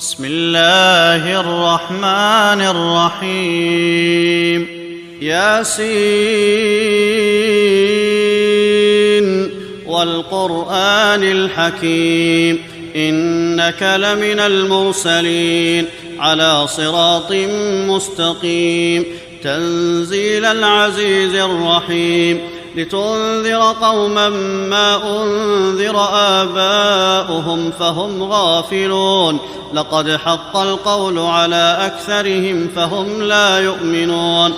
بسم الله الرحمن الرحيم. ياسين والقرآن الحكيم إنك لمن المرسلين على صراط مستقيم تنزيل العزيز الرحيم لتنذر قوما ما أنذر آباؤهم فهم غافلون لقد حق القول على أكثرهم فهم لا يؤمنون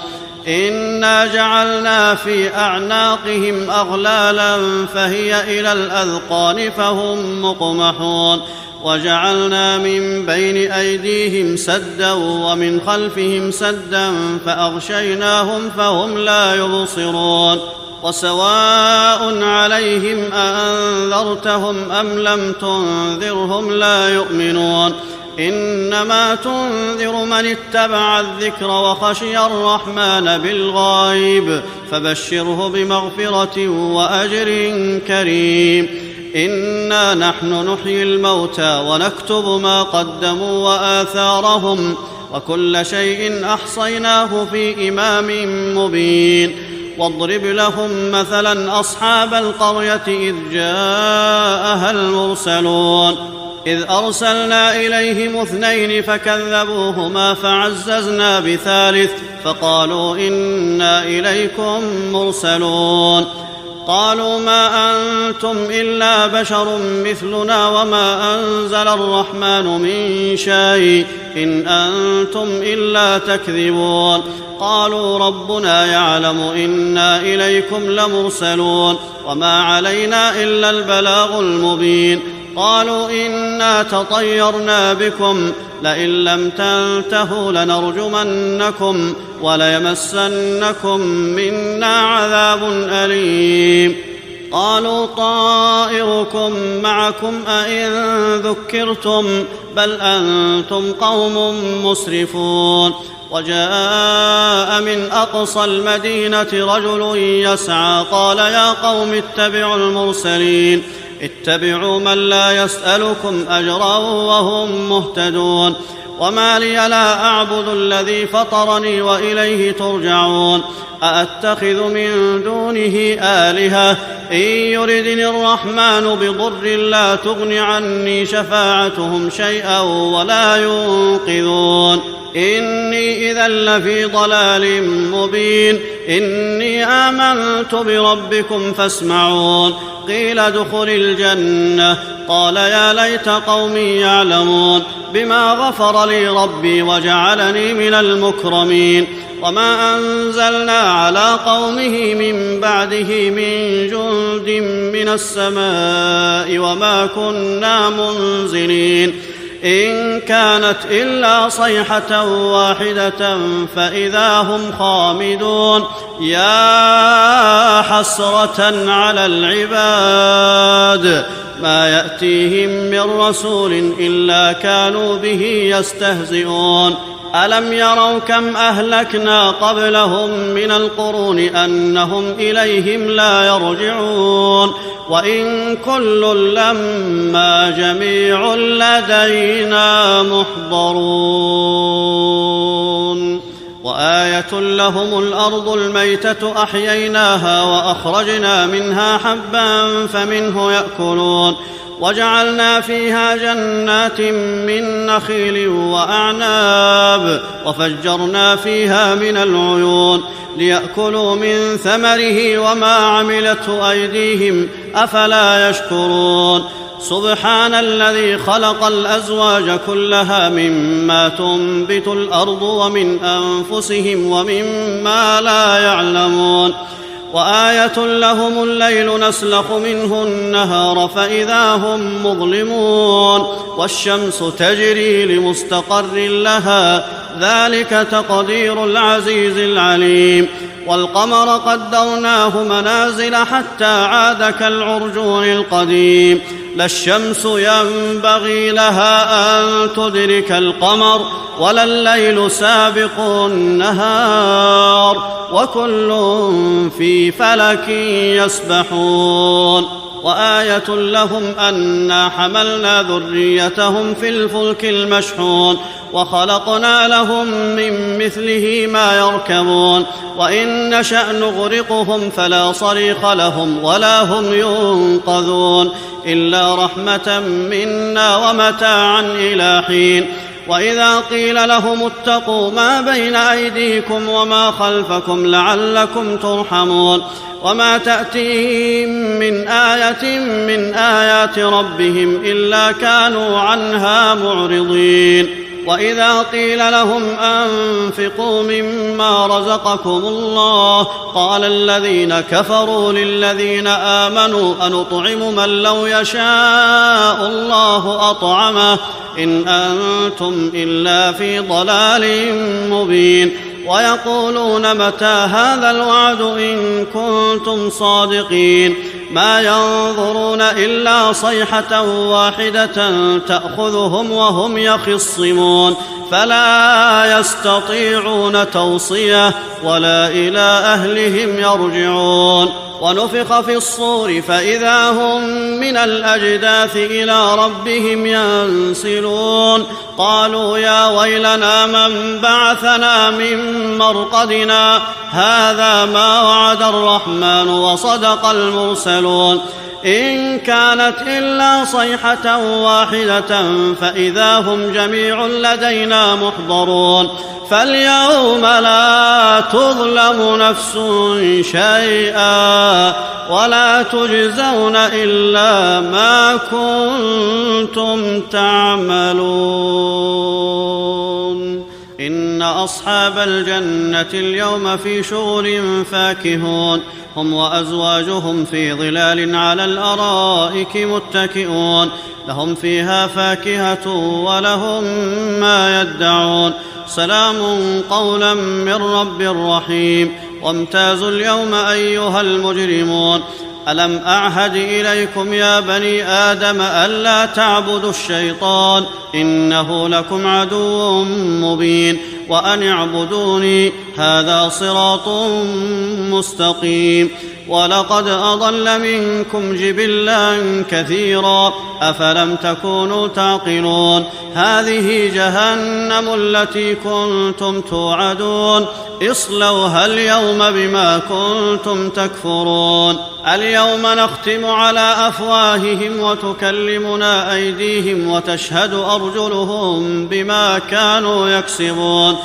إنا جعلنا في أعناقهم أغلالا فهي إلى الأذقان فهم مقمحون وجعلنا من بين أيديهم سدا ومن خلفهم سدا فأغشيناهم فهم لا يبصرون وسواء عليهم أأنذرتهم أم لم تنذرهم لا يؤمنون إنما تنذر من اتبع الذكر وخشي الرحمن بالغيب فبشره بمغفرة وأجر كريم إنا نحن نحيي الموتى ونكتب ما قدموا وآثارهم وكل شيء أحصيناه في إمام مبين واضرب لهم مثلا أصحاب القرية إذ جاءها المرسلون إذ أرسلنا إليهم 2 فكذبوهما فعززنا بثالث فقالوا إنا إليكم مرسلون قالوا ما أنتم إلا بشر مثلنا وما أنزل الرحمن من شيء إن أنتم إلا تكذبون قالوا ربنا يعلم إنا إليكم لمرسلون وما علينا إلا البلاغ المبين قالوا إنا تطيرنا بكم لئن لم تنتهوا لنرجمنكم وليمسنكم منا عذاب أليم قالوا طائركم معكم أئن ذكرتم بل أنتم قوم مسرفون وجاء من أقصى المدينة رجل يسعى قال يا قوم اتبعوا المرسلين اتبعوا من لا يسألكم أجرا وهم مهتدون وما لي لا أعبد الذي فطرني وإليه ترجعون أأتخذ من دونه آلهة إن يردني الرحمن بضر لا تغن عني شفاعتهم شيئا ولا ينقذون إني إذا لفي ضلال مبين إني آمنت بربكم فاسمعون قيل ادخل الجنة قال يا ليت قومي يعلمون بما غفر لي ربي وجعلني من المكرمين وما أنزلنا على قومه من بعده من جند من السماء وما كنا منزلين إن كانت إلا صيحة واحدة فإذا هم خامدون يا حسرة على العباد ما يأتيهم من رسول إلا كانوا به يستهزئون ألم يروا كم أهلكنا قبلهم من القرون أنهم إليهم لا يرجعون وإن كل لما جميع لدينا محضرون وآية لهم الأرض الميتة أحييناها وأخرجنا منها حبا فمنه يأكلون وجعلنا فيها جنات من نخيل وأعناب وفجرنا فيها من العيون ليأكلوا من ثمره وما عملته أيديهم أفلا يشكرون سبحان الذي خلق الأزواج كلها مما تنبت الأرض ومن أنفسهم ومما لا يعلمون وآية لهم الليل نسلخ منه النهار فإذا هم مظلمون والشمس تجري لمستقر لها ذلك تقدير العزيز العليم والقمر قدرناه منازل حتى عاد كالعرجون القديم لا الشمس ينبغي لها أن تدرك القمر ولا الليل سابق النهار وكل في فلك يسبحون وآية لهم أنا حملنا ذريتهم في الفلك المشحون وخلقنا لهم من مثله ما يركبون وإن نشأ نغرقهم فلا صريخ لهم ولا هم ينقذون إلا رحمة منا ومتاعا إلى حين. وإذا قيل لهم اتقوا ما بين أيديكم وما خلفكم لعلكم ترحمون وما تأتيهم من آية من آيات ربهم إلا كانوا عنها معرضين. وإذا قيل لهم أنفقوا مما رزقكم الله قال الذين كفروا للذين آمنوا أنطعم من لو يشاء الله أطعمه إن أنتم إلا في ضلال مبين. ويقولون متى هذا الوعد إن كنتم صادقين ما ينظرون إلا صيحة واحدة تأخذهم وهم يخصمون فلا يستطيعون توصية ولا إلى أهلهم يرجعون. ونفخ في الصور فإذا هم من الأجداث إلى ربهم ينسلون قالوا يا ويلنا من بعثنا من مرقدنا هذا ما وعد الرحمن وصدق المرسلون إن كانت إلا صيحة واحدة فإذا هم جميع لدينا محضرون فاليوم لا تظلم نفس شيئا ولا تجزون إلا ما كنتم تعملون. إن أصحاب الجنة اليوم في شغل فاكهون هم وأزواجهم في ظلال على الأرائك متكئون لهم فيها فاكهة ولهم ما يدعون سلام قولا من رب رحيم. وامتازوا اليوم أيها المجرمون ألم أعهد إليكم يا بني آدم ألا تعبدوا الشيطان إنه لكم عدو مبين وأن اعبدوني هذا صراط مستقيم. ولقد أضل منكم جبلا كثيرا أفلم تكونوا تعقلون هذه جهنم التي كنتم توعدون اصلوها اليوم بما كنتم تكفرون. اليوم نختم على أفواههم وتكلمنا أيديهم وتشهد أرجلهم بما كانوا يكسبون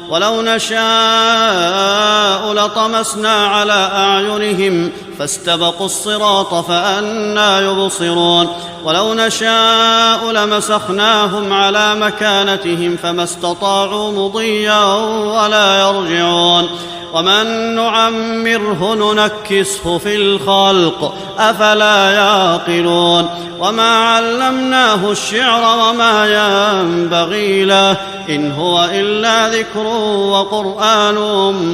ولو نشاء لطمسنا على أعينهم فاستبقوا الصراط فأنى يبصرون ولو نشاء لمسخناهم على مكانتهم فما استطاعوا مضيا ولا يرجعون ومن نعمره ننكسه في الخلق أفلا يعقلون وما علمناه الشعر وما ينبغي له إن هو إلا ذكر وقرآن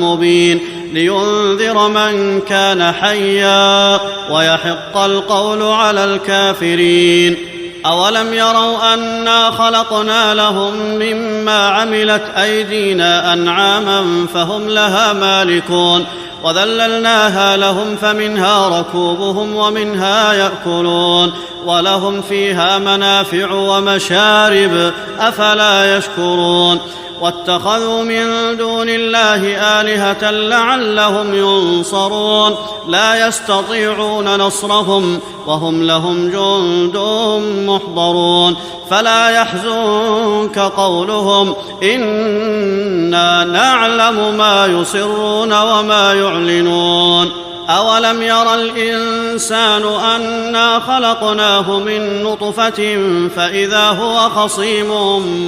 مبين لينذر من كان حيا ويحق القول على الكافرين. أولم يروا أنا خلقنا لهم مما عملت أيدينا أنعاما فهم لها مالكون وذللناها لهم فمنها ركوبهم ومنها يأكلون ولهم فيها منافع ومشارب أفلا يشكرون. واتخذوا من دون الله آلهة لعلهم ينصرون لا يستطيعون نصرهم وهم لهم جند محضرون فلا يحزنك قولهم إنا نعلم ما يسرون وما يعلنون. أولم ير الإنسان أنا خلقناه من نطفة فإذا هو خصيم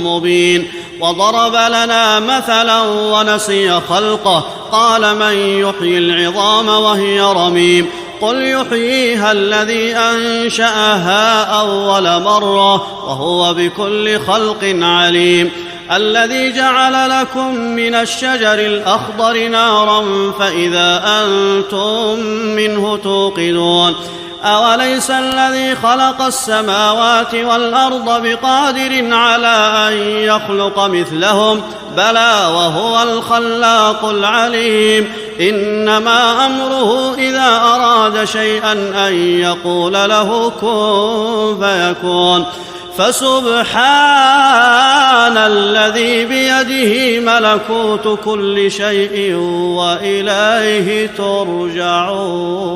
مبين وضرب لنا مثلا ونسي خلقه قال من يحيي العظام وهي رميم قل يحييها الذي أنشأها أول مرة وهو بكل خلق عليم الذي جعل لكم من الشجر الأخضر نارا فإذا أنتم منه توقدون أوليس الذي خلق السماوات والأرض بقادر على أن يخلق مثلهم بلى وهو الخلاق العليم إنما أمره إذا أراد شيئا أن يقول له كن فيكون. فسبحان الذي بيده ملكوت كل شيء وإليه ترجعون.